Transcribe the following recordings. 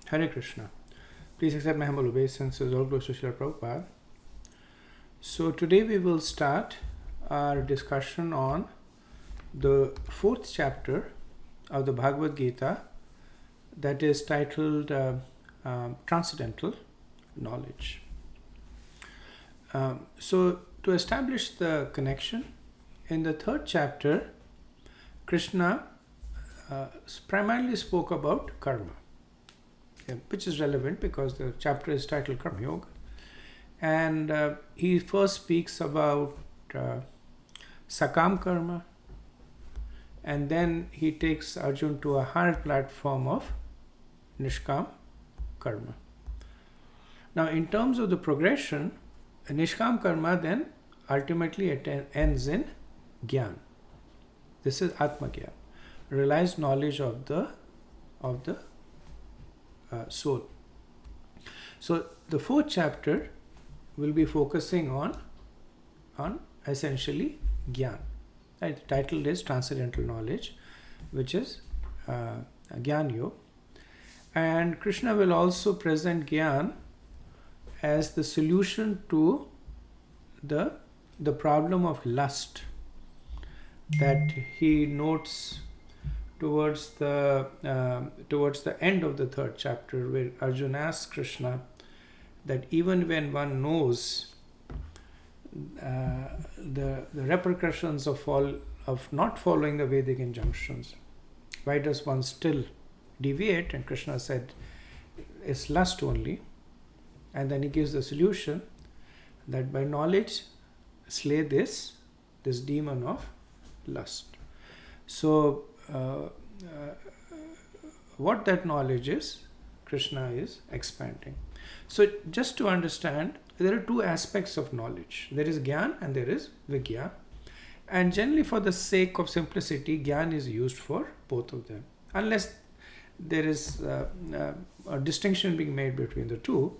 Hare Krishna. Please accept my humble obeisances. All glories to Srila Prabhupada. So today we will start our discussion on the fourth chapter of the Bhagavad-gita, that is titled Transcendental Knowledge. So to establish the connection, in the third chapter, Krishna primarily spoke about karma, which is relevant because the chapter is titled Karma Yoga. And he first speaks about Sakam karma, and then he takes Arjun to a higher platform of Nishkam karma. Now, in terms of the progression, Nishkam karma then ultimately ends in Gyan. This is Atma Gyan, realized knowledge of the soul. So the fourth chapter will be focusing on essentially Gyan. Right? The title is Transcendental Knowledge, which is Gyan Yoga. And Krishna will also present Gyan as the solution to the problem of lust that he notes towards the end of the third chapter, where Arjuna asks Krishna that even when one knows the repercussions of not following the Vedic injunctions, why does one still deviate? And Krishna said, it's lust only. And then he gives the solution that by knowledge slay this demon of lust. So what that knowledge is, Krishna is expanding. So just to understand, there are two aspects of knowledge. There is Gyan and there is Vigya. And generally, for the sake of simplicity, Gyan is used for both of them. Unless there is a distinction being made between the two.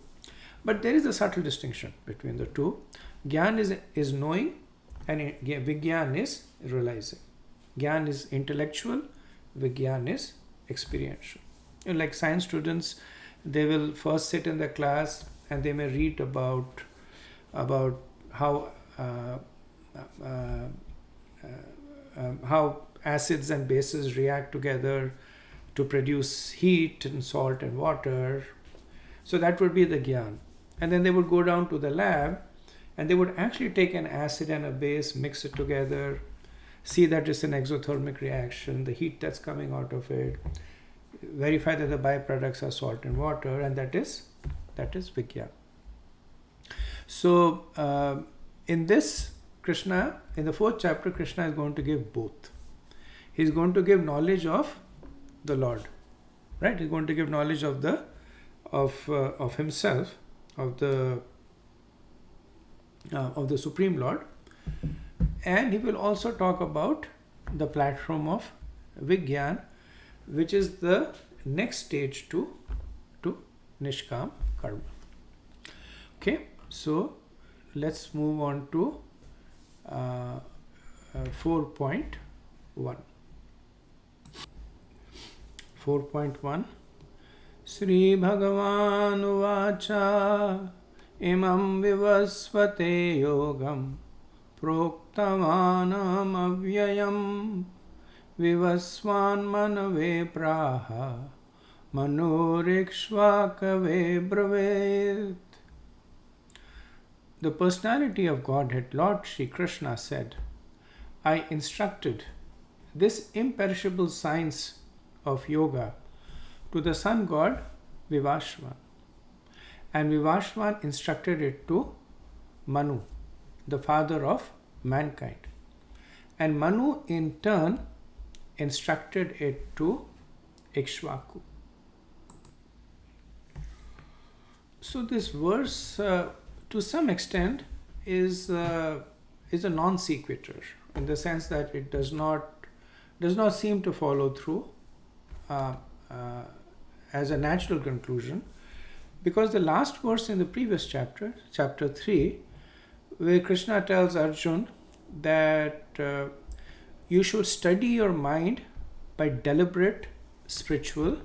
But there is a subtle distinction between the two. Gyan is knowing and Vigyan is realizing. Gyan is intellectual, Vigyan is experiential. Like science students, they will first sit in the class and they may read about how acids and bases react together to produce heat and salt and water. So that would be the Gyan. And then they would go down to the lab and they would actually take an acid and a base, mix it together, see that it's an exothermic reaction, the heat that's coming out of it, verify that the byproducts are salt and water, and that is Vigya. So in the fourth chapter, Krishna is going to give both. He's going to give knowledge of the Lord, right? He's going to give knowledge of himself, of the Supreme Lord, and he will also talk about the platform of Vigyan, which is the next stage to Nishkam karma. Okay, so let's move on to 4.1. 4.1. Sri Bhagavan Uvacha Imam Vivasvate Yogam Proktavanam Avyayam Vivasvan Manave Praha Manorikshvakave Bravet. The personality of Godhead, Lord Shri Krishna, said, I instructed this imperishable science of yoga to the sun god Vivasvan, and Vivasvan instructed it to Manu, the father of mankind, and Manu in turn instructed it to Ikshvaku. So this verse to some extent is a non sequitur, in the sense that it does not seem to follow through as a natural conclusion, because the last verse in the previous chapter, chapter 3, where Krishna tells Arjun that you should study your mind by deliberate spiritual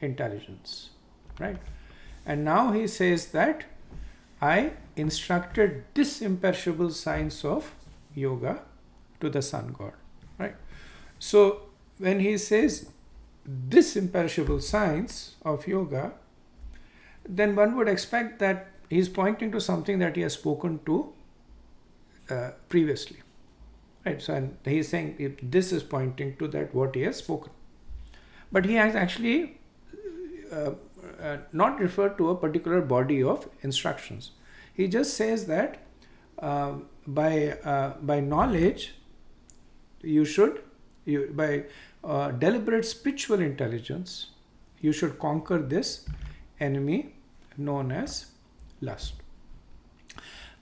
intelligence. right? And now he says that I instructed this imperishable science of yoga to the sun god, right? So when he says this imperishable science of yoga, then one would expect that he's pointing to something that he has spoken to previously, right? So and he's saying if this is pointing to that what he has spoken, but he has actually not referred to a particular body of instructions. He just says that by knowledge by deliberate spiritual intelligence you should conquer this enemy known as lust.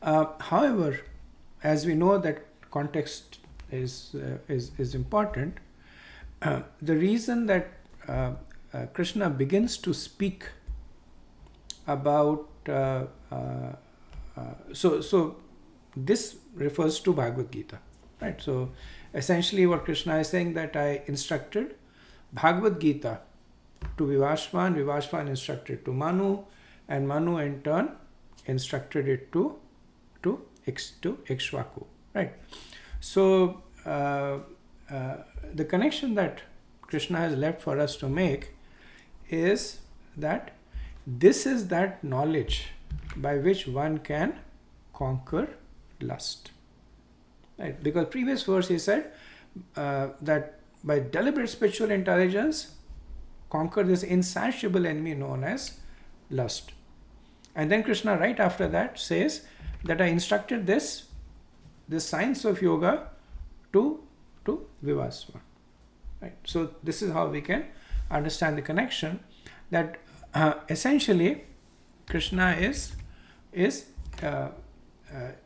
However, as we know that context is important, the reason that Krishna begins to speak about so this refers to Bhagavad-gita, right? So essentially what Krishna is saying that I instructed Bhagavad-gita to Vivasvan, Vivasvan instructed to Manu, and Manu in turn instructed it to Ikshvaku, right? So the connection that Krishna has left for us to make is that this is that knowledge by which one can conquer lust, right? Because previous verse he said that by deliberate spiritual intelligence conquer this insatiable enemy known as lust. And then Krishna right after that says that I instructed this science of yoga to Vivasva, right? So this is how we can understand the connection that essentially Krishna is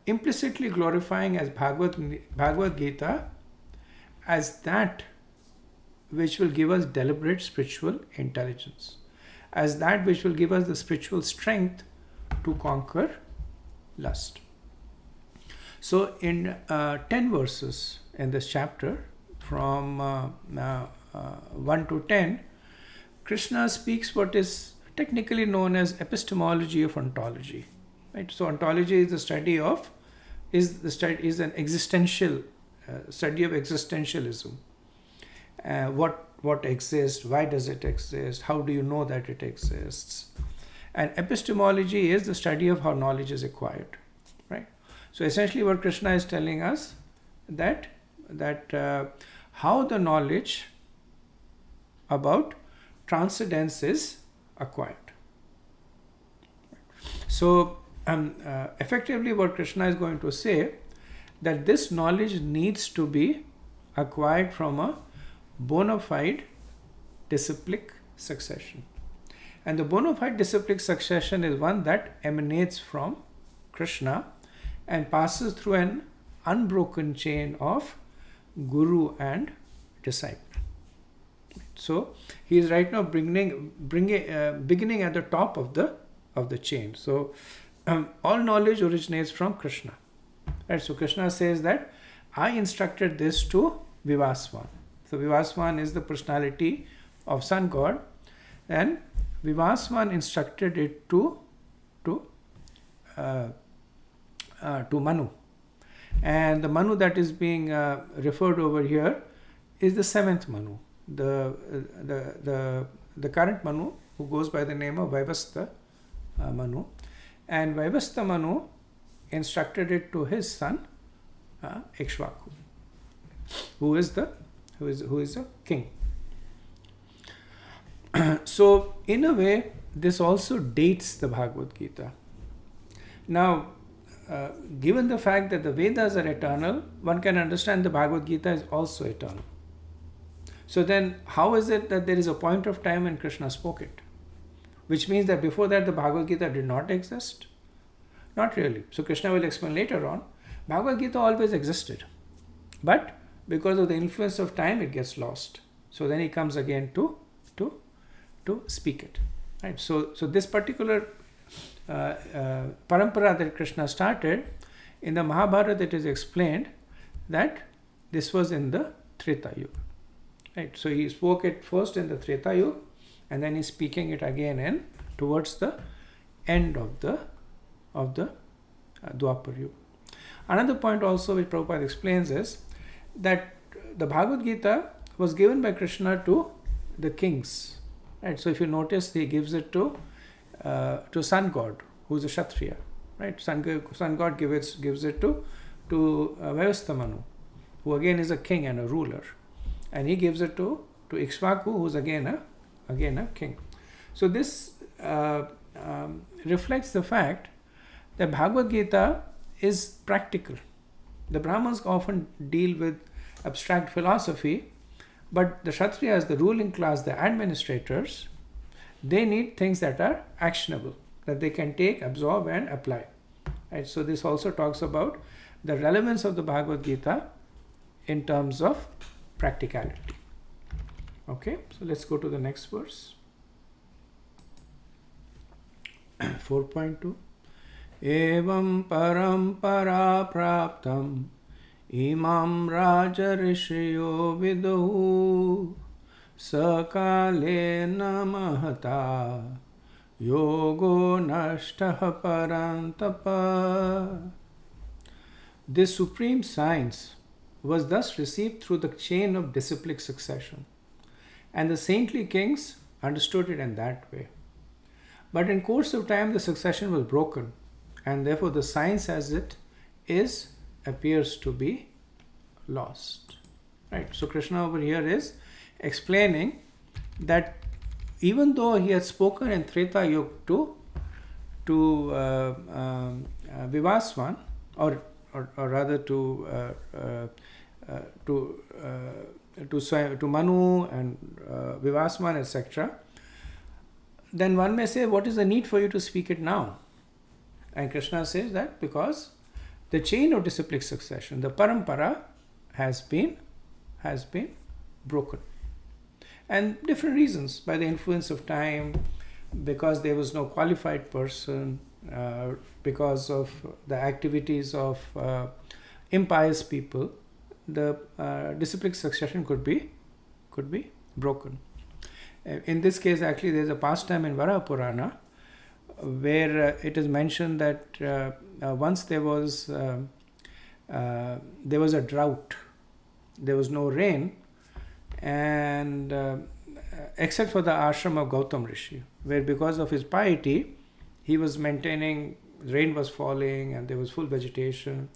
implicitly glorifying as Bhagavad-gita as that which will give us deliberate spiritual intelligence, as that which will give us the spiritual strength to conquer lust. So in 10 verses in this chapter, from 1 to 10, Krishna speaks what is technically known as epistemology of ontology, right? So ontology is the study of is an existential study of existentialism. What exists, why does it exist, how do you know that it exists? And epistemology is the study of how knowledge is acquired, right? So essentially what Krishna is telling us that how the knowledge about transcendence is acquired. So effectively what Krishna is going to say that this knowledge needs to be acquired from a bona fide disciplic succession. And the bona fide disciplic succession is one that emanates from Krishna and passes through an unbroken chain of guru and disciple. So he is right now beginning at the top of the chain. So all knowledge originates from Krishna. Right? So Krishna says that I instructed this to Vivasvan. So Vivasvan is the personality of sun god, and Vivasvan instructed it to Manu. And the Manu that is being referred over here is the seventh Manu, the current Manu who goes by the name of Vaivastha Manu. And Vaivastha Manu instructed it to his son Ikshvaku, who is a king. So in a way this also dates the Bhagavad-gita. Now given the fact that the Vedas are eternal, one can understand the Bhagavad-gita is also eternal. So then how is it that there is a point of time when Krishna spoke it? Which means that before that the Bhagavad-gita did not exist? Not really. So Krishna will explain later on. Bhagavad-gita always existed. But because of the influence of time it gets lost. So then he comes again to speak it. Right? So this particular parampara that Krishna started, in the Mahabharata it is explained that this was in the Treta Yuga. Right? So he spoke it first in the Treta Yuga and then he's speaking it again towards the end of the Dwapar Yuga. Another point also which Prabhupada explains is that the Bhagavad-gita was given by Krishna to the kings. Right? So if you notice, he gives it to sun god, who is a Kshatriya. Right? Sun god gives it to Vayastamanu, who again is a king and a ruler. And he gives it to Ikshvaku, who is again a king. So this reflects the fact that Bhagavad-gita is practical. The Brahmins often deal with abstract philosophy, but the Kshatriyas, the ruling class, the administrators, they need things that are actionable, that they can take, absorb and apply. Right? So this also talks about the relevance of the Bhagavad-gita in terms of practicality. Okay, so let's go to the next verse. 4.2. Evam parampara praptam imam raja rishiyo viduhu sakalena mahata yogo nashtah parantapa. This supreme science was thus received through the chain of disciplic succession, and the saintly kings understood it in that way. But in course of time the succession was broken, and therefore the science as it is appears to be lost. Right? So Krishna over here is explaining that even though he had spoken in Treta Yuga to Vivaswan, or rather to Manu and Vivaswan, etc., then one may say, what is the need for you to speak it now? And Krishna says that because the chain of disciplic succession, the parampara, has been broken. And different reasons, by the influence of time, because there was no qualified person, because of the activities of impious people, the disciplic succession could be broken. In this case, actually, there is a pastime in Varaha Purana where it is mentioned that once there was a drought, there was no rain, and except for the ashram of Gautam Rishi, where because of his piety, he was maintaining, rain was falling and there was full vegetation.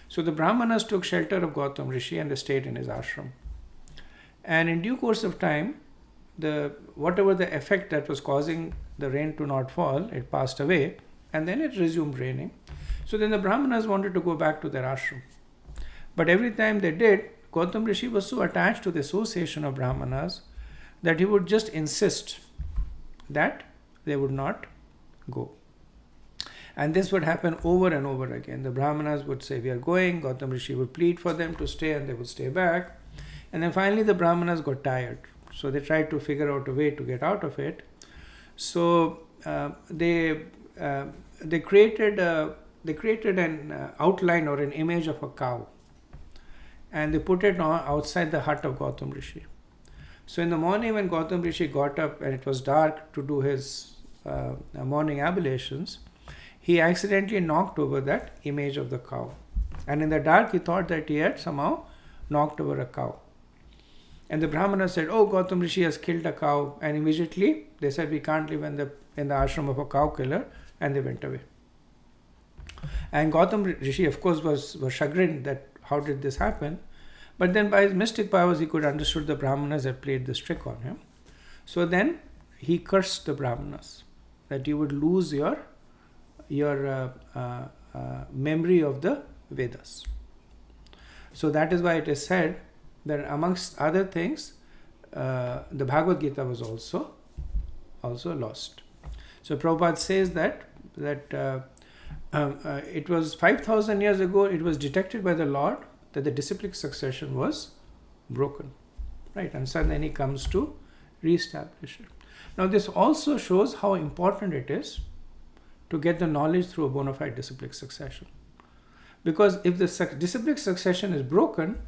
So the Brahmanas took shelter of Gautam Rishi and they stayed in his ashram. And in due course of time, whatever the effect that was causing the rain to not fall, it passed away, and then it resumed raining. So then the Brahmanas wanted to go back to their ashram. But every time they did, Gautam Rishi was so attached to the association of Brahmanas that he would just insist that they would not go. And this would happen over and over again. The Brahmanas would say, we are going. Gautam Rishi would plead for them to stay, and they would stay back. And then finally the Brahmanas got tired. So they tried to figure out a way to get out of it. So they created an outline or an image of a cow, and they put it outside the hut of Gautam Rishi. So in the morning when Gautam Rishi got up and it was dark to do his morning ablutions, he accidentally knocked over that image of the cow. And in the dark he thought that he had somehow knocked over a cow. And the Brahmana said, oh, Gautam Rishi has killed a cow. And immediately they said, we can't live in the ashram of a cow killer. And they went away. And Gautam Rishi, of course, was chagrined that how did this happen? But then by his mystic powers, he could understood the Brahmanas had played this trick on him. So then he cursed the Brahmanas that you would lose your memory of the Vedas. So that is why it is said that amongst other things, the Bhagavad-gita was also lost. So Prabhupada says that it was 5,000 years ago, it was detected by the Lord that the disciplic succession was broken. Right? And so then he comes to re-establish it. Now this also shows how important it is to get the knowledge through a bona fide disciplic succession. Because if the disciplic succession is broken,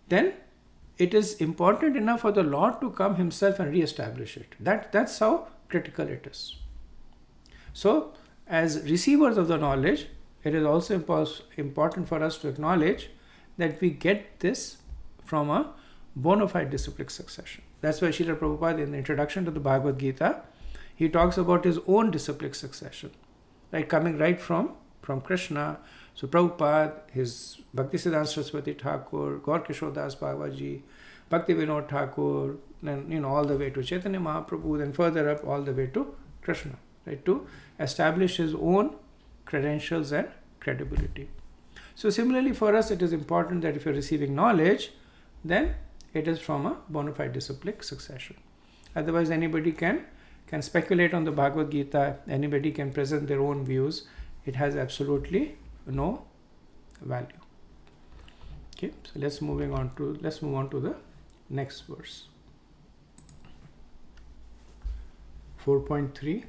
then it is important enough for the Lord to come himself and re-establish it. That's how critical it is. So, as receivers of the knowledge, it is also important for us to acknowledge that we get this from a bona fide disciplic succession. That's why Srila Prabhupada, in the introduction to the Bhagavad-gita, he talks about his own disciplic succession, right, coming right from Krishna. So Prabhupada, his Bhakti Sastri Thakur, Gaur Kishore Das Babaji, Bhakti Vinod Thakur, then all the way to Chaitanya Mahaprabhu, then further up all the way to Krishna, right, to establish his own credentials and credibility. So similarly for us, it is important that if you're receiving knowledge, then it is from a bona fide disciplic succession. Otherwise, anybody can speculate on the Bhagavad-gita, anybody can present their own views. It has absolutely no value. Okay, so let's move on to the next verse. 4.3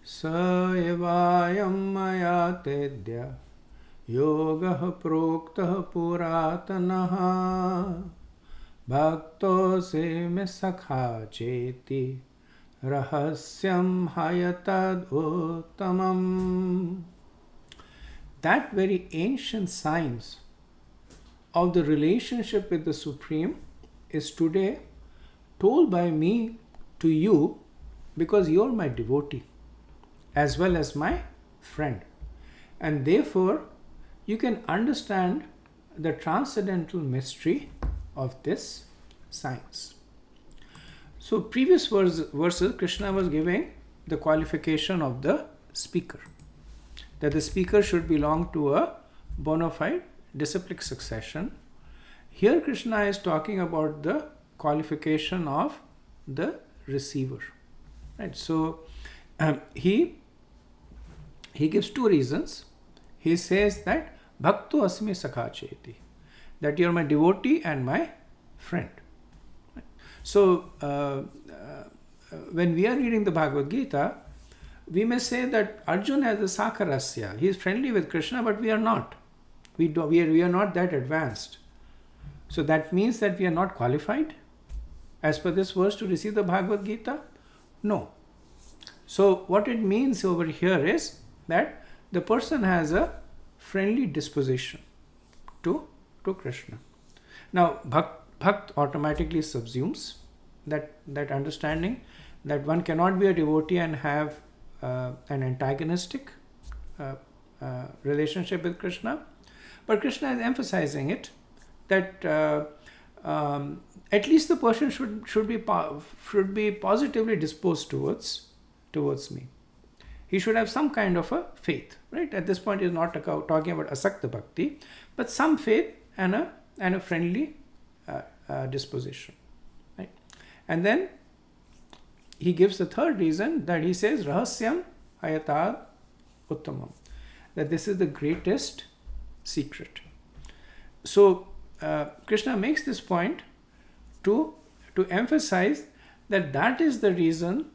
Sa evayam maya tedya yogah proktah puratanaha bhakto se me sakha cheti rahasyam hayatad uttamam. That very ancient science of the relationship with the Supreme is today told by me to you because you're my devotee as well as my friend, and therefore you can understand the transcendental mystery of this science. So previous verses, Krishna was giving the qualification of the speaker, that the speaker should belong to a bona fide disciplic succession. Here Krishna is talking about the qualification of the receiver. Right? So he gives two reasons. He says that Bhakto asmi sakha cheti, that you are my devotee and my friend. Right? So when we are reading the Bhagavad-gita, we may say that Arjuna has a sakarasya. He is friendly with Krishna, but we are not. We are not that advanced. So that means that we are not qualified as per this verse to receive the Bhagavad-gita? No. So what it means over here is that the person has a friendly disposition to Krishna. Now Bhakt automatically subsumes that understanding that one cannot be a devotee and have an antagonistic relationship with Krishna. But Krishna is emphasizing it that at least the person should be positively disposed towards me. He should have some kind of a faith, right? At this point, he is not talking about asakta bhakti, but some faith and a friendly disposition, right? And then he gives the third reason, that he says rahasyam hayatad uttamam, that this is the greatest secret. So Krishna makes this point to emphasize that is the reason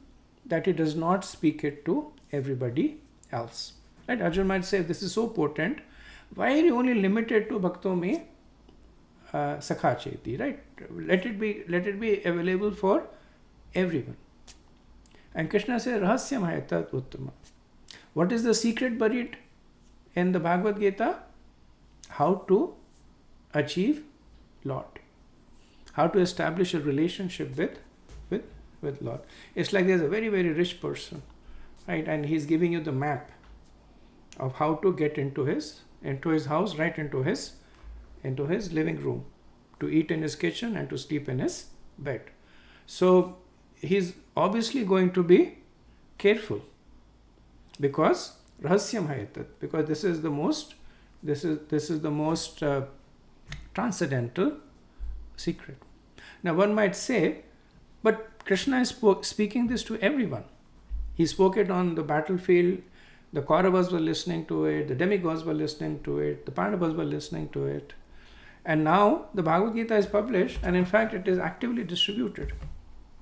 that he does not speak it to everybody else. Right? Arjuna might say, this is so potent, why are you only limited to bhakto me sakha cheti, right? Let it be available for everyone. And Krishna says, rahasyam hayatad uttama. What is the secret buried in the Bhagavad-gita? How to achieve Lord. How to establish a relationship with Lord. It's like there's a very, very rich person, right? And he's giving you the map of how to get into his house, right into his living room, to eat in his kitchen and to sleep in his bed. So he's obviously going to be careful because rahasyam hayatat, because this is the most transcendental secret. Now one might say, but Krishna is speaking this to everyone. He spoke it on the battlefield. The Kauravas were listening to it. The demigods were listening to it. The Pandavas were listening to it. And now the Bhagavad-gita is published, and in fact it is actively distributed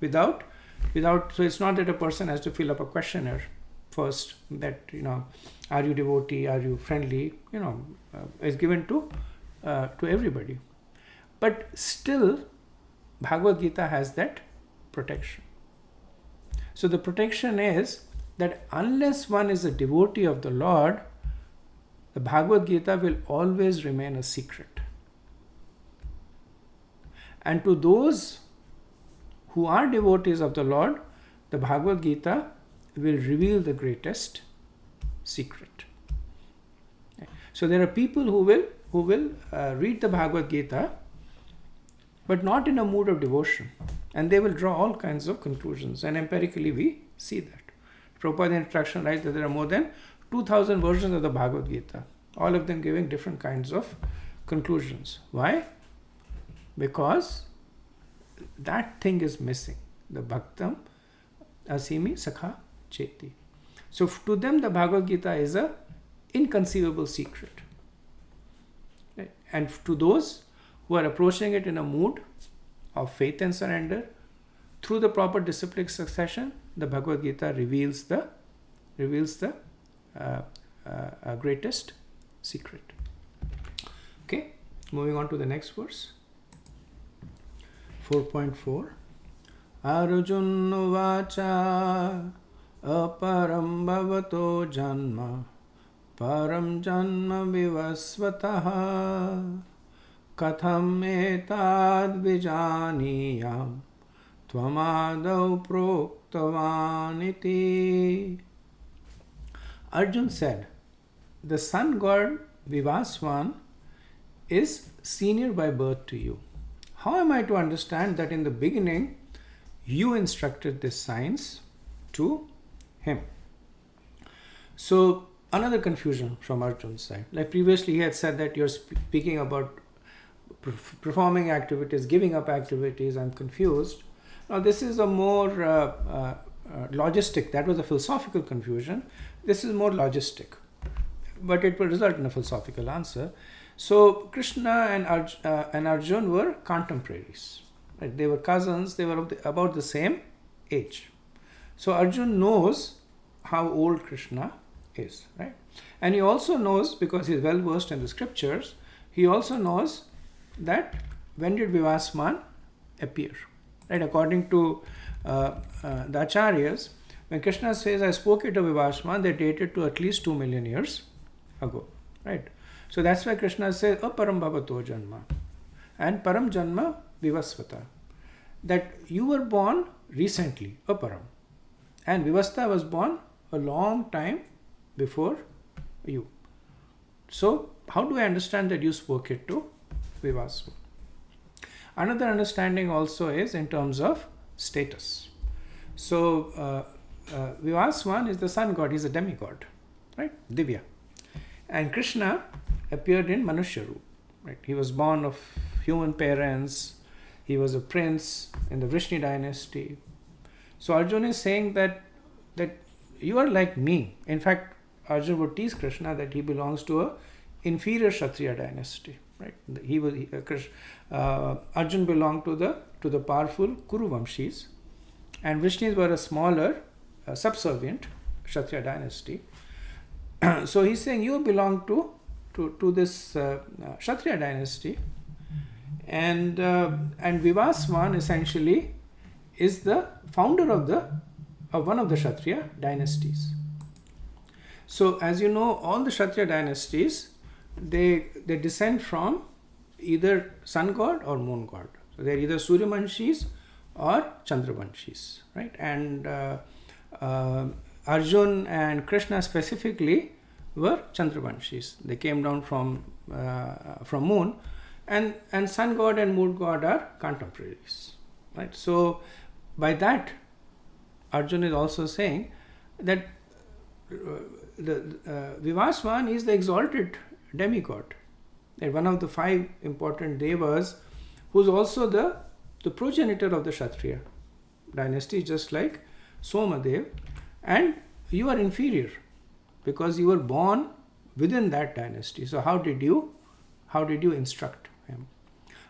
without. So it's not that a person has to fill up a questionnaire first, that, are you devotee, are you friendly, is given to everybody. But still, Bhagavad-gita has that protection. So the protection is that unless one is a devotee of the Lord, the Bhagavad-gita will always remain a secret. And to those who are devotees of the Lord, the Bhagavad-gita will reveal the greatest secret. So there are people who will read the Bhagavad-gita, but not in a mood of devotion, and they will draw all kinds of conclusions, and empirically we see that. Prabhupada in the introduction writes that there are more than 2,000 versions of the Bhagavad-gita, all of them giving different kinds of conclusions. Why? Because that thing is missing, the Bhaktam Asimi Sakha Cheti. So to them the Bhagavad-gita is a inconceivable secret. Right? And to those who are approaching it in a mood of faith and surrender, through the proper disciplic succession, the Bhagavad-gita reveals the greatest secret. Okay, moving on to the next verse. 4.4. Arjuna vacha aparam bhavato janma param janma vivasvataha katham etad vijaniyam tvamadau proktavaniti. Arjun said, the sun god Vivaswan is senior by birth to you. How am I to understand that in the beginning you instructed this science to him? So another confusion from Arjun's side. Like previously he had said that you're speaking about performing activities, giving up activities. I'm confused. Now this is a more logistic. That was a philosophical confusion. This is more logistic, but it will result in a philosophical answer. So Krishna and Arjun were contemporaries. Right? They were cousins. They were about the same age. So Arjun knows how old Krishna is, right? And he also knows, because he is well versed in the scriptures, he also knows that when did Vivaswan appear, right? According to the Acharyas, when Krishna says, I spoke it to Vivaswan, they dated to at least 2 million years ago, right? So that's why Krishna says, aparam bhavato janma and param janma vivasvata. That you were born recently, aparam. And Vivasta was born a long time before you. So how do I understand that you spoke it to Vivasva? Another understanding also is in terms of status. So Vivaswan is the sun god, he's a demigod, right? Divya. And Krishna appeared in Manushya Roop, right? He was born of human parents. He was a prince in the Vrishni dynasty. So Arjuna is saying that you are like me. In fact, Arjuna would tease Krishna that he belongs to a inferior Kshatriya dynasty, right? Arjuna belonged to the powerful Kuru Vamshis, and Vrishnis were a smaller, subservient Kshatriya dynasty. So he's saying you belong to this Kshatriya dynasty, and Vivaswan essentially is the founder of one of the Kshatriya dynasties. So as you know, all the Kshatriya dynasties, they descend from either sun god or moon god. So they're either Suryavanshis or Chandravanshis, right? And Arjun and Krishna specifically were Chandravanshis. They came down from moon, and sun god and moon god are contemporaries, right? So by that, Arjun is also saying that Vivaswan is the exalted demigod, one of the 5 important devas, who's also the progenitor of the Kshatriya dynasty, just like Somadev, and you are inferior because you were born within that dynasty. So how did you instruct him?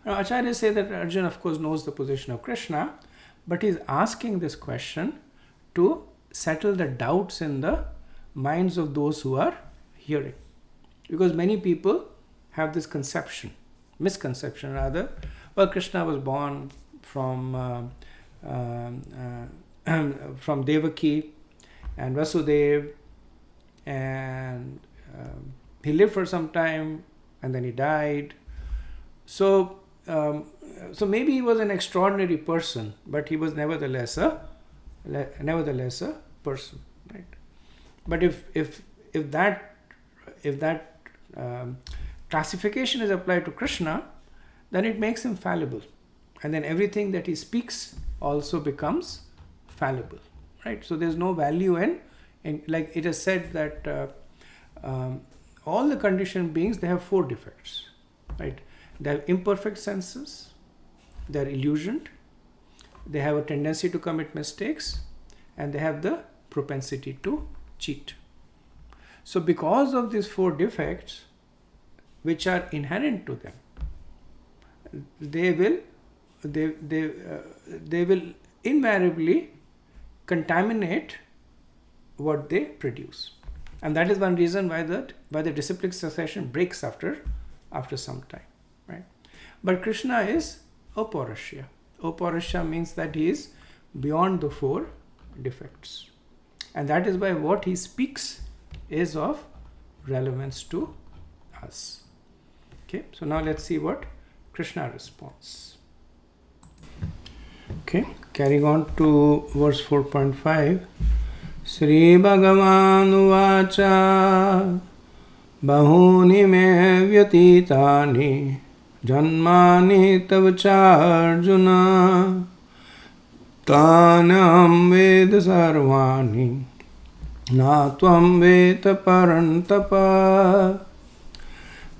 Now Acharyas say that Arjuna of course knows the position of Krishna, but he is asking this question to settle the doubts in the minds of those who are hearing. Because many people have this misconception rather, well, Krishna was born from Devaki, and Vasudev, and he lived for some time and then he died. So maybe he was an extraordinary person, but he was nevertheless a person, right? But if that classification is applied to Krishna, then it makes him fallible, and then everything that he speaks also becomes fallible, right? So there's no value in like it is said that all the conditioned beings, they have 4 defects, right? They have imperfect senses, they are illusioned, they have a tendency to commit mistakes, and they have the propensity to cheat. So because of these 4 defects, which are inherent to them, they will invariably contaminate what they produce, and that is one reason why the disciplic succession breaks after some time, right? But Krishna is apaurusha. Apaurusha means that he is beyond the 4 defects, and that is why what he speaks is of relevance to us. Okay, so now let's see what Krishna responds. Okay, carrying on to verse 4.5. Sri Bhagavan Uvacha Bahuni me vyatitani janmani tavacha Arjuna tanam veda sarvani na tvam veda parantapa.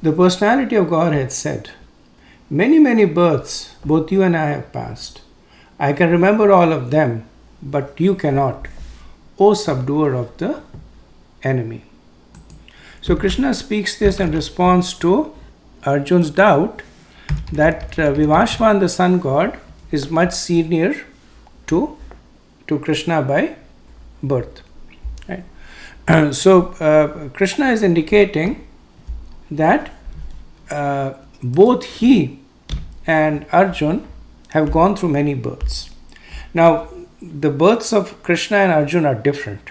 The personality of Godhead said, many, many births both you and I have passed. I can remember all of them, but you cannot, O subduer of the enemy. So Krishna speaks this in response to Arjun's doubt that Vivashvan, the sun god, is much senior to Krishna by birth. Right? So Krishna is indicating that both he and Arjun have gone through many births. Now, the births of Krishna and Arjun are different.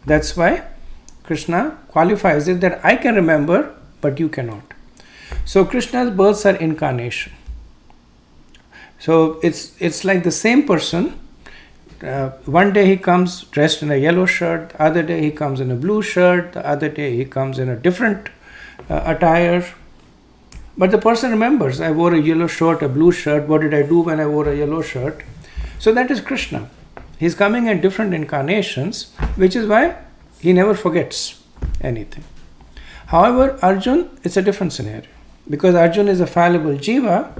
That's why Krishna qualifies it that I can remember, but you cannot. So Krishna's births are incarnation. So it's like the same person. One day he comes dressed in a yellow shirt, the other day he comes in a blue shirt, the other day he comes in a different attire. But the person remembers, I wore a yellow shirt, a blue shirt, what did I do when I wore a yellow shirt? So that is Krishna. He's coming in different incarnations, which is why he never forgets anything. However, Arjun, it's a different scenario. Because Arjun is a fallible jiva,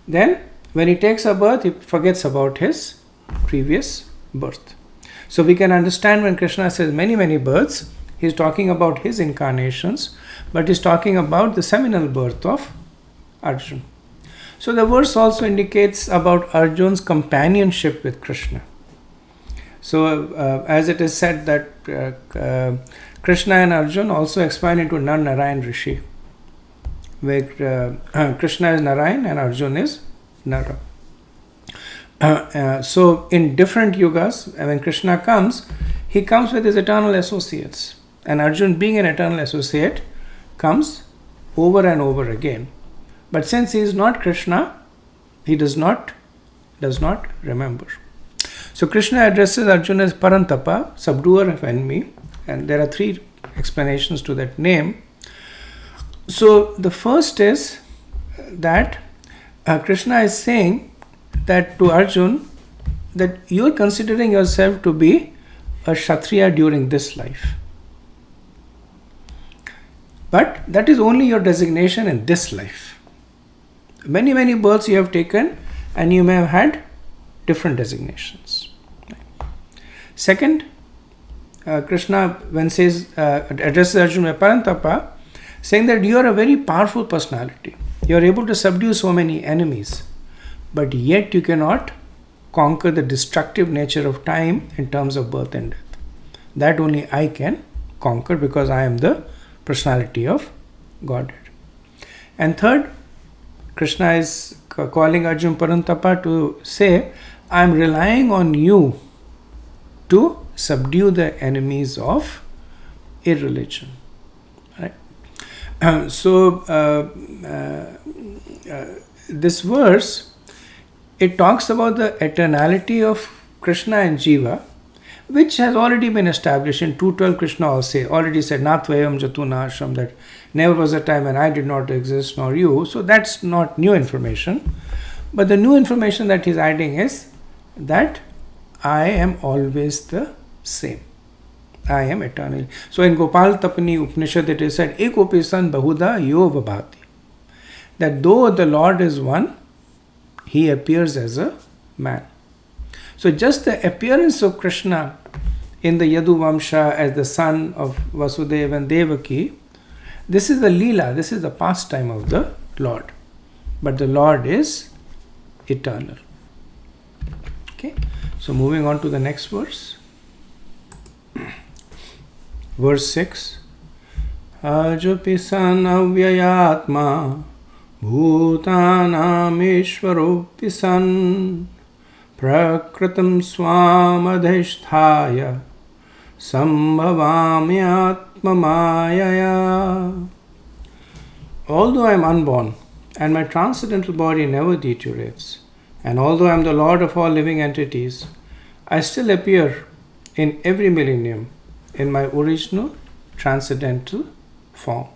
then when he takes a birth, he forgets about his previous birth. So we can understand when Krishna says many, many births, he's talking about his incarnations, but he's talking about the seminal birth of Arjun. So the verse also indicates about Arjun's companionship with Krishna. So as it is said that Krishna and Arjun also expand into Nar-Narayan Rishi, where Krishna is Narayan and Arjun is Nara. So in different yugas, when Krishna comes, he comes with his eternal associates. And Arjun, being an eternal associate, comes over and over again. But since he is not Krishna, he does not remember. So Krishna addresses Arjuna as Parantapa, subduer of enemy, and there are 3 explanations to that name. So the first is that Krishna is saying that to Arjun that you are considering yourself to be a Kshatriya during this life. But that is only your designation in this life. Many, many births you have taken and you may have had different designations. Second, Krishna when says addresses Arjuna Parantapa, saying that you are a very powerful personality. You are able to subdue so many enemies, but yet you cannot conquer the destructive nature of time in terms of birth and death. That only I can conquer because I am the personality of Godhead. And third, Krishna is calling Arjuna Parantapa to say, I am relying on you to subdue the enemies of irreligion. Right? This verse, it talks about the eternality of Krishna and Jiva, which has already been established in 212. Krishna already said, Natvayam Jatunashram, that never was a time when I did not exist, nor you. So that's not new information. But the new information that he's adding is that I am always the same. I am eternal. So in Gopal Tapani Upanishad it is said, Ekopi san bahuda yo vabhati. That though the Lord is one, he appears as a man. So just the appearance of Krishna in the Yadu Vamsha as the son of Vasudeva and Devaki, this is the Leela, this is the pastime of the Lord. But the Lord is eternal. Okay, so moving on to the next verse. Verse 6. Ajapi san avyayatma bhutanam ishvaropi san prakritam swamadhishthaya sambhavamyatma mayaya. Although I am unborn and my transcendental body never deteriorates, and although I am the Lord of all living entities, I still appear in every millennium in my original transcendental form.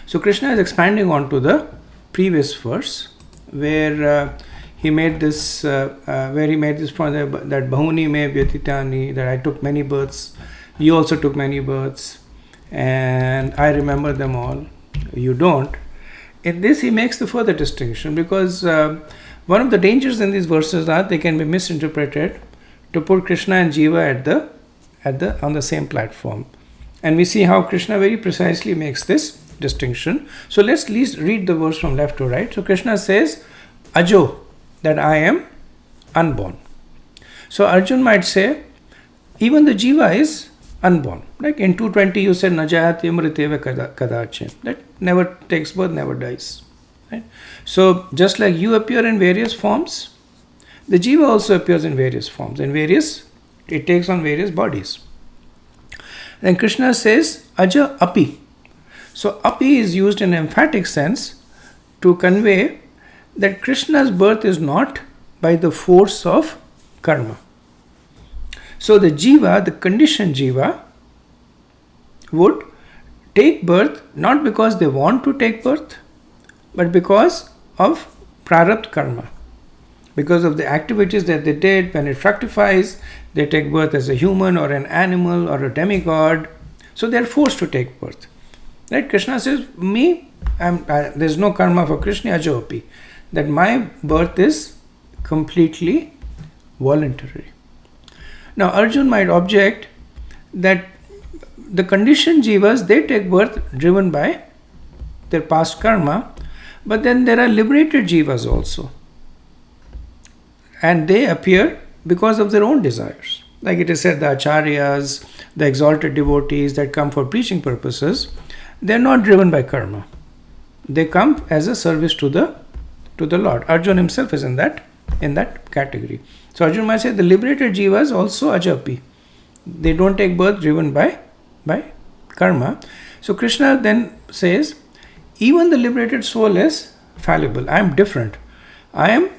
So Krishna is expanding on to the previous verse where he made this point that Bahuni me vyatitani, that I took many births, you also took many births, and I remember them all. You don't. In this he makes the further distinction, because one of the dangers in these verses are they can be misinterpreted to put Krishna and Jiva on the same platform. And we see how Krishna very precisely makes this distinction. So let's at least read the verse from left to right. So Krishna says, Ajo, that I am unborn. So Arjun might say, even the Jiva is unborn. Like in 220 you said, Najayati amriteva kadachin. That never takes birth, never dies. Right? So just like you appear in various forms, the Jiva also appears in various forms. It takes on various bodies. Then Krishna says, Aja api. So api is used in an emphatic sense to convey that Krishna's birth is not by the force of karma. So the Jiva, the conditioned Jiva, would take birth not because they want to take birth, but because of prarabdha karma. Because of the activities that they did, when it fructifies, they take birth as a human or an animal or a demigod. So they are forced to take birth. Right? Krishna says, there's no karma for Krishna, ajopi. That my birth is completely voluntary. Now Arjun might object that the conditioned jivas, they take birth driven by their past karma, but then there are liberated jivas also. And they appear because of their own desires. Like it is said, the acharyas, the exalted devotees that come for preaching purposes, they are not driven by karma. They come as a service to the Lord. Arjun himself is in that category. So Arjun might say the liberated jivas also ajapi. They don't take birth driven by karma. So Krishna then says, even the liberated soul is fallible. I am different. I am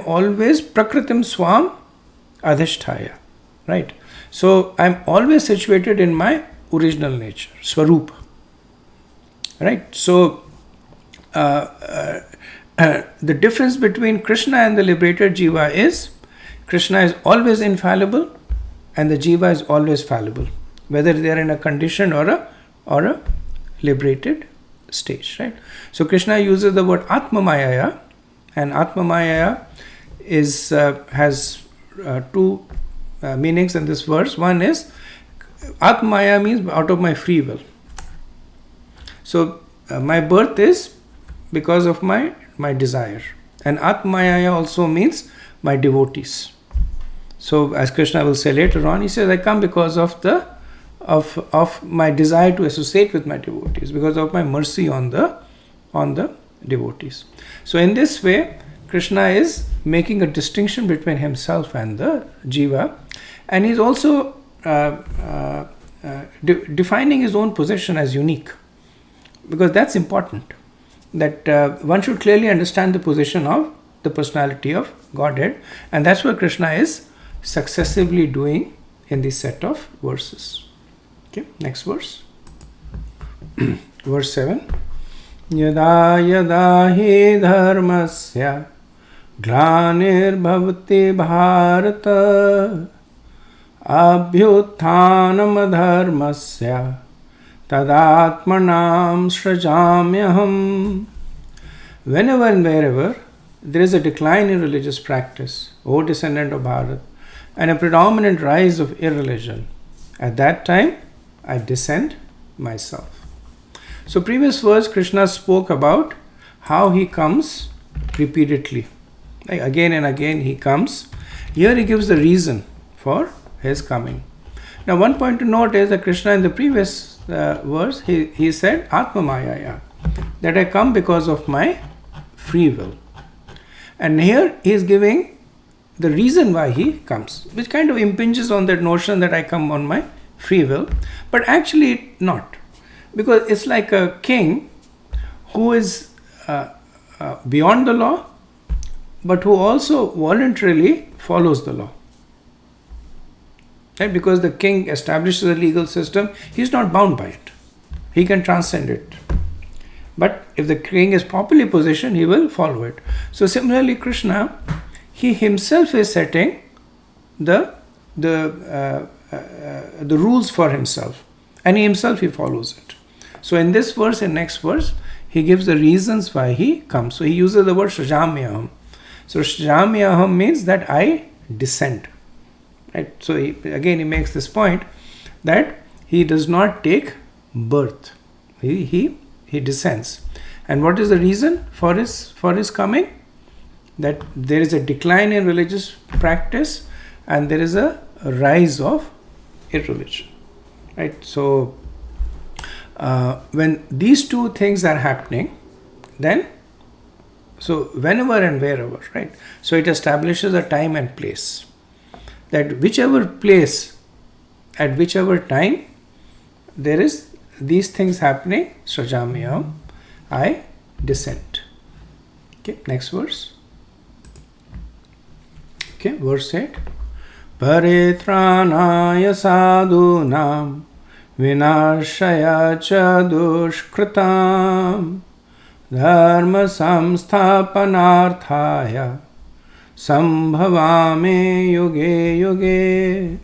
always prakritim swam adhishthaya. Right? So I am always situated in my original nature, swarupa. Right? So the difference between Krishna and the liberated jiva is Krishna is always infallible and the jiva is always fallible, whether they are in a conditioned or a liberated stage. Right? So Krishna uses the word atmamayaya, and atmamayaya has two meanings in this verse. One is atmaya means out of my free will. So my birth is because of my desire, and atmayaya also means my devotees. So as Krishna will say later on, he says I come because of my desire to associate with my devotees, because of my mercy on the devotees. So in this way Krishna is making a distinction between himself and the jiva, And he's also defining his own position as unique, because that's important, that one should clearly understand the position of the personality of Godhead, and that's what Krishna is successively doing in this set of verses. Okay, next verse. Verse 7. Yada yada hi dharmasya glanir bhavati bharata abhyuthanam dharmasya tadatmanam srajamyaham. Whenever and wherever there is a decline in religious practice, O descendant of Bharat, and a predominant rise of irreligion, at that time I descend myself. So previous verse, Krishna spoke about how he comes repeatedly. Like again and again he comes. Here he gives the reason for his coming. Now one point to note is that Krishna in the previous verse, he said, Atma Mayaya, that I come because of my free will. And here he is giving the reason why he comes, which kind of impinges on that notion that I come on my free will, but actually not. Because it's like a king who is beyond the law, but who also voluntarily follows the law. Right? Because the king establishes a legal system, he is not bound by it. He can transcend it. But if the king is properly positioned, he will follow it. So similarly, Krishna, he himself is setting the rules for himself, and he follows it. So in this verse and next verse, he gives the reasons why he comes. So he uses the word Srajamyaham. So Srajamyaham means that I descend. Right? So he makes this point that he does not take birth. He descends. And what is the reason for his coming? That there is a decline in religious practice and there is a rise of irreligion. Right? So when these two things are happening, then so whenever and wherever, right? So it establishes a time and place. That whichever place, at whichever time, there is these things happening, Srajamyam, I descend. Okay, next verse. Okay, verse 8. Paritranaya sadhunam vinashaya cha dushkritam dharma samsthapanarthaya sambhavame yuge yuge.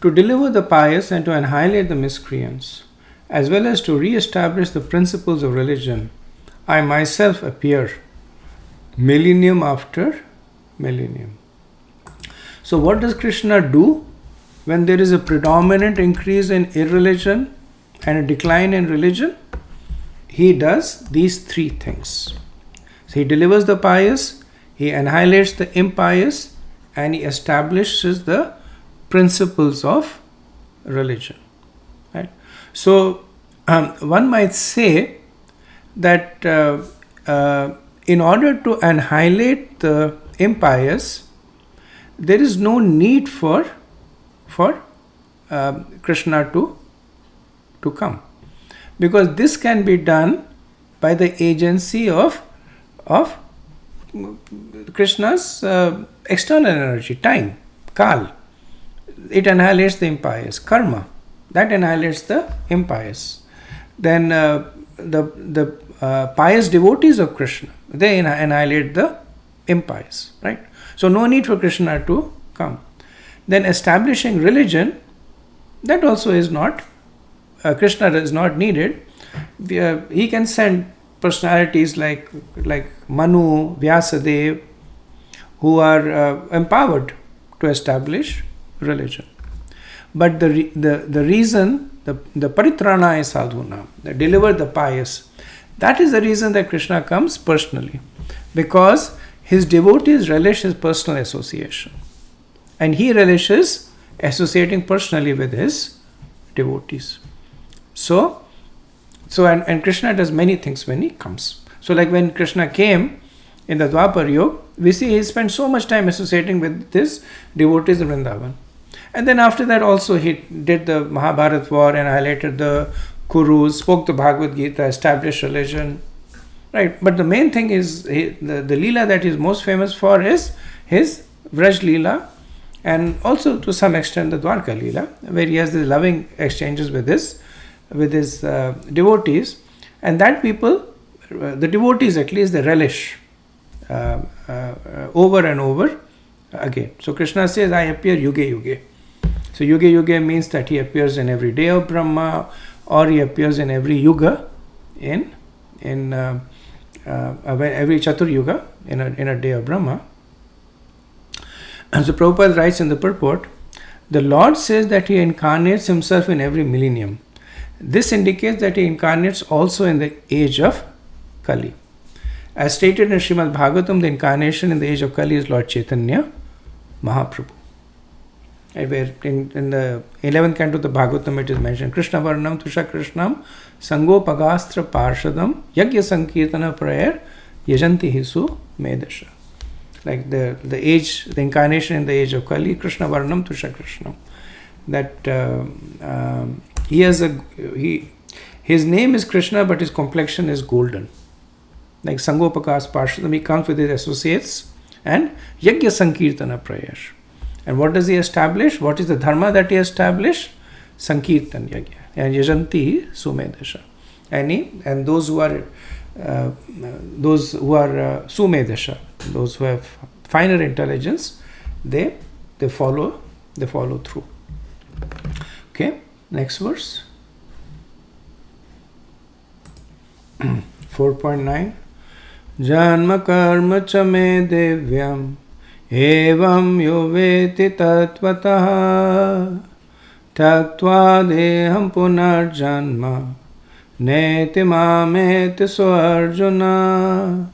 To deliver the pious and to annihilate the miscreants, as well as to re-establish the principles of religion, I myself appear millennium after millennium. So what does Krishna do when there is a predominant increase in irreligion and a decline in religion? He does these three things. So he delivers the pious, he annihilates the impious, and he establishes the principles of religion. Right? So one might say that in order to annihilate the impious, there is no need for Krishna to come, because this can be done by the agency of Krishna's external energy, time, kal. It annihilates the impious. Karma, that annihilates the impious. Then the pious devotees of Krishna, they annihilate the impious, right? So no need for Krishna to come. Then establishing religion, that also is not, Krishna is not needed. He can send personalities like Manu, Vyasadev, who are empowered to establish religion. But the reason, the paritranaya sadhuna, that deliver the pious, that is the reason that Krishna comes personally, because his devotees relish his personal association, and he relishes associating personally with his devotees. So Krishna does many things when he comes. So like when Krishna came in the Dwapar Yuga, we see he spent so much time associating with his devotees in Vrindavan. And then after that also he did the Mahabharat war, annihilated the Kurus, spoke the Bhagavad-gita, established religion. Right, but the main thing is the Leela that he is most famous for is his Vraj Leela, and also to some extent the Dwarka Leela, where he has the loving exchanges with his devotees, and that people, the devotees at least, they relish over and over again. So Krishna says, I appear yuge yuge. So yuge yuge means that he appears in every day of Brahma, or he appears in every yuga, in every Chatur Yuga, in a day of Brahma. And so Prabhupada writes in the purport, the Lord says that he incarnates himself in every millennium. This indicates that he incarnates also in the age of Kali. As stated in Srimad Bhagavatam, the incarnation in the age of Kali is Lord Chaitanya Mahaprabhu. Where in the 11th canto of the Bhagavatam it is mentioned, Krishna Varnam Tusha Krishnam Sangopagastra Parshadam Yagya Sankirtana Prayer Yajanti Hisu Medasha. Like the age, the incarnation in the age of Kali, Krishna Varnam Tusha Krishnam. That his name is Krishna, but his complexion is golden. Like Sangopagas Parshadam, he comes with his associates, and Yagya Sankirtana Prayer. And what does he establish? What is the dharma that he established? Sankirtan Yagya. And Yajanti Sumedasha. And those who are Sumedasha, those who have finer intelligence, they follow through. Okay, next verse. 4.9. Janma karma cha me devyam evam yo veti tatvatah taktva deham punarjanma neti mameti so Arjuna.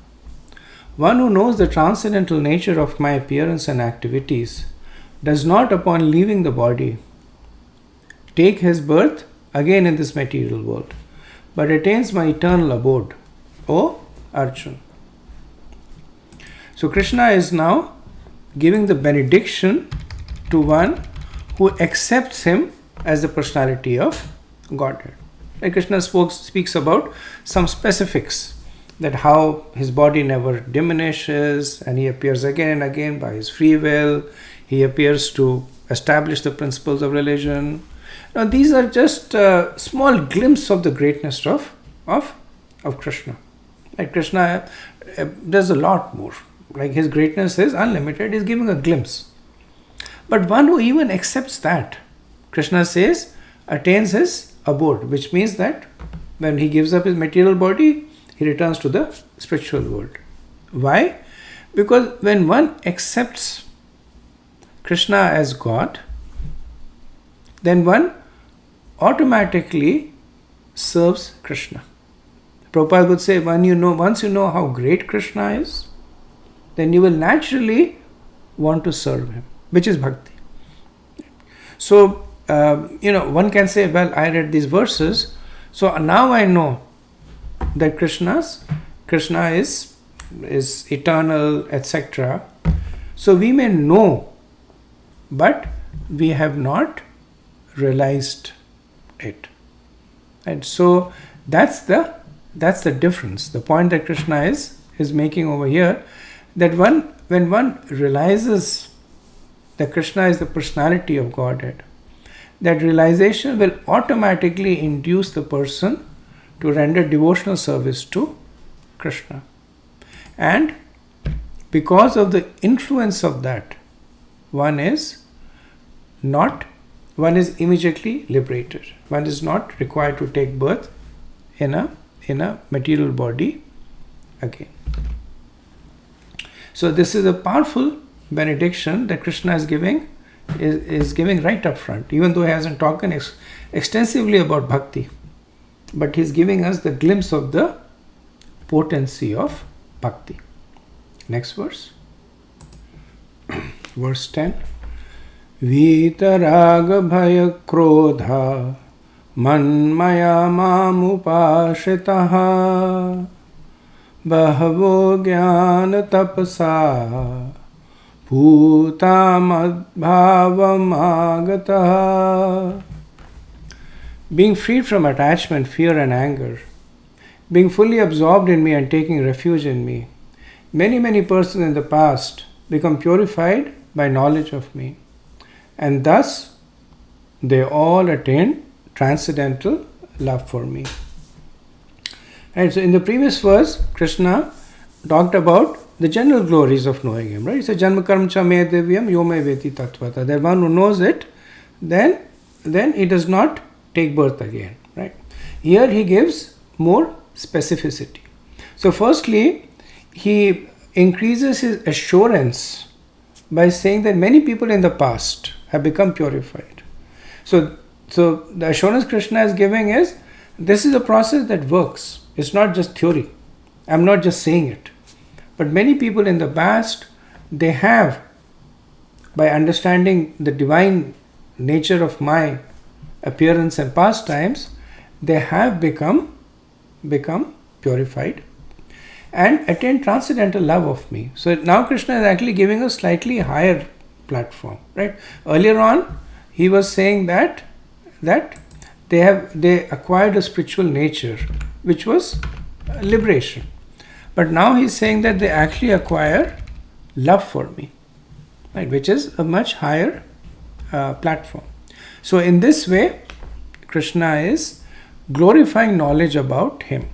One who knows the transcendental nature of my appearance and activities does not, upon leaving the body, take his birth again in this material world, but attains my eternal abode, O Arjuna. So Krishna is now giving the benediction to one who accepts him as the personality of Godhead. Like Krishna speaks about some specifics, that how his body never diminishes and he appears again and again by his free will. He appears to establish the principles of religion. Now these are just a small glimpse of the greatness of Krishna. Like Krishna does a lot more. Like his greatness is unlimited. He's giving a glimpse. But one who even accepts that, Krishna says, attains his abode, which means that when he gives up his material body, he returns to the spiritual world. Why? Because when one accepts Krishna as God, then one automatically serves Krishna. Prabhupada would say, once you know how great Krishna is, then you will naturally want to serve him, which is bhakti. So, one can say, well, I read these verses, so now I know that Krishna is eternal, etc. So we may know, but we have not realized it. And so that's the difference. The point that Krishna is making over here, that when one realizes that Krishna is the personality of Godhead, that realization will automatically induce the person to render devotional service to Krishna. And because of the influence of that, one is immediately liberated. One is not required to take birth in a material body again. So this is a powerful benediction that Krishna is giving right up front, even though he hasn't talked extensively about bhakti. But he's giving us the glimpse of the potency of bhakti. Next verse. Verse 10. Vitaraga bhaya krodha manmaya mamupashitaha bahavo jnana tapasa bhutam agataha. Being freed from attachment, fear and anger, being fully absorbed in me and taking refuge in me. Many persons in the past become purified by knowledge of me, and thus they all attain transcendental love for me. And so in the previous verse, Krishna talked about the general glories of knowing him, right? He said, Janma karma cha me divyam yo me veti tattvata. That one who knows it, then he does not take birth again, right? Here he gives more specificity. So firstly, he increases his assurance by saying that many people in the past have become purified. So the assurance Krishna is giving is, this is a process that works. It's not just theory. I'm not just saying it. But many people in the past, they have, by understanding the divine nature of my appearance and pastimes, they have become purified and attain transcendental love of me. So now Krishna is actually giving a slightly higher platform, right? Earlier on, he was saying that they acquired a spiritual nature, which was liberation. But now he's saying that they actually acquire love for me, right? Which is a much higher platform. So in this way, Krishna is glorifying knowledge about him.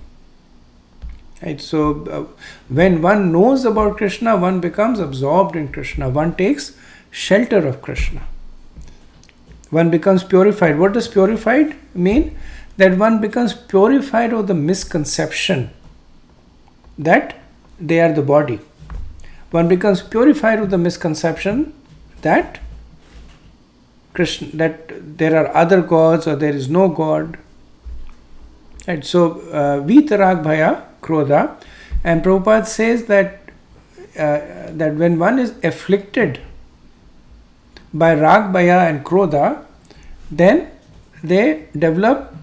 Right? So when one knows about Krishna, one becomes absorbed in Krishna. One takes shelter of Krishna. One becomes purified. What does purified mean? That one becomes purified of the misconception that they are the body. One becomes purified of the misconception that Krishna, that there are other gods or there is no God. Right? So vitarag bhaya krodha, and Prabhupada says that when one is afflicted by rag, bhaya and krodha, then they develop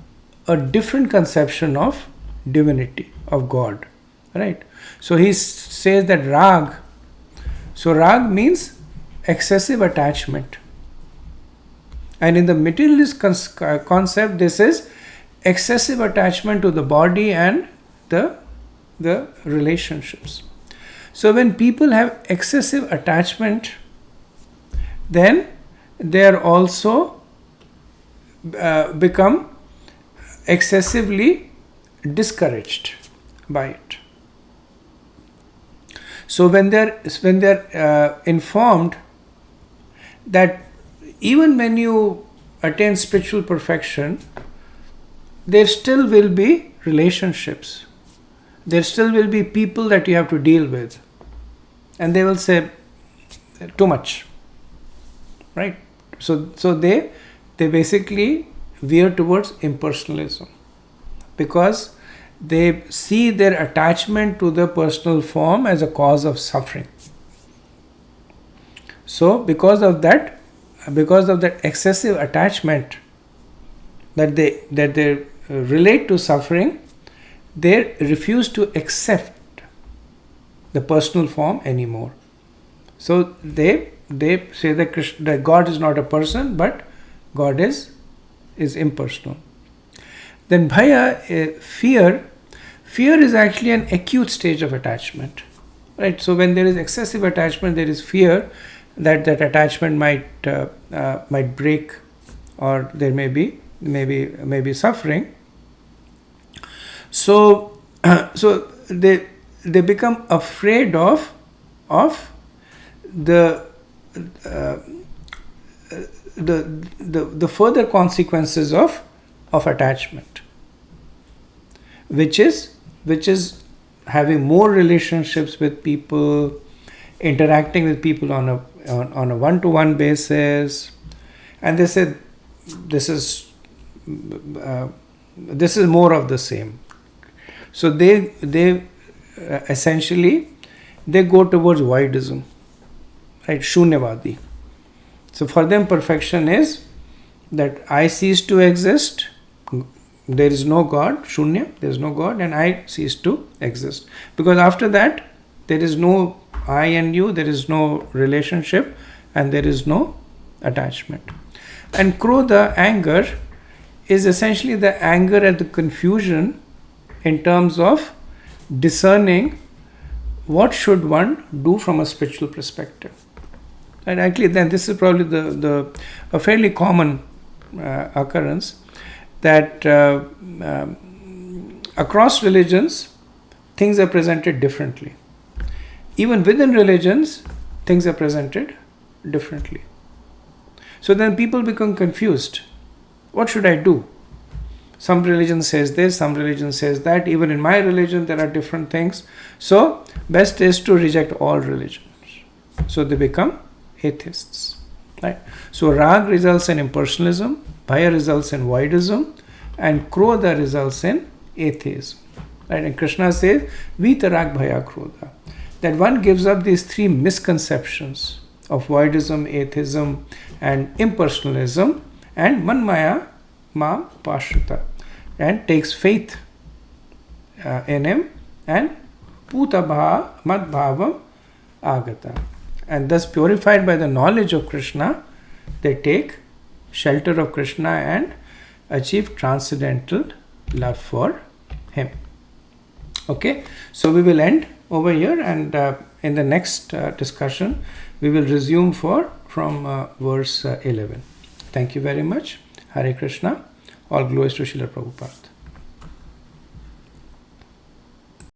a different conception of divinity, of God. Right? So he says that rag, so rag means excessive attachment. And in the materialist concept, this is excessive attachment to the body and the relationships. So when people have excessive attachment, then they are also become excessively discouraged by it. So when they're informed that even when you attain spiritual perfection, there still will be relationships. There still will be people that you have to deal with. And they will say, too much. Right? So they basically veer towards impersonalism. Because they see their attachment to the personal form as a cause of suffering. So because of that excessive attachment that they relate to suffering, they refuse to accept the personal form anymore. So they say that God is not a person, but God is impersonal. Then bhaya, fear is actually an acute stage of attachment. Right? So when there is excessive attachment, there is fear that attachment might break, or there may be suffering. So they become afraid of the further consequences of attachment, which is having more relationships with people, interacting with people on a one-to-one basis, and they said this is more of the same. So they essentially they go towards voidism, right? Shunyavadi. So for them, perfection is that I cease to exist. There is no God, Shunya, there is no God, and I cease to exist. Because after that, there is no I and you, there is no relationship and there is no attachment. And krodha, anger, is essentially the anger at the confusion in terms of discerning what should one do from a spiritual perspective. And actually, then this is probably a fairly common occurrence, that across religions, things are presented differently. Even within religions, things are presented differently. So then people become confused. What should I do? Some religion says this, some religion says that. Even in my religion, there are different things. So best is to reject all religions. So they become atheists. Right? So rag results in impersonalism, bhaya results in voidism, and krodha results in atheism. Right? And Krishna says, vitarag bhaya krodha. That one gives up these three misconceptions of voidism, atheism, and impersonalism, and manmaya ma pashrita, and takes faith in him, and putabha madbhavam agata. And thus purified by the knowledge of Krishna, they take shelter of Krishna and achieve transcendental love for him. Okay, so we will end over here, and in the next discussion we will resume from verse 11. Thank you very much. Hare Krishna. All glories to Srila Prabhupada.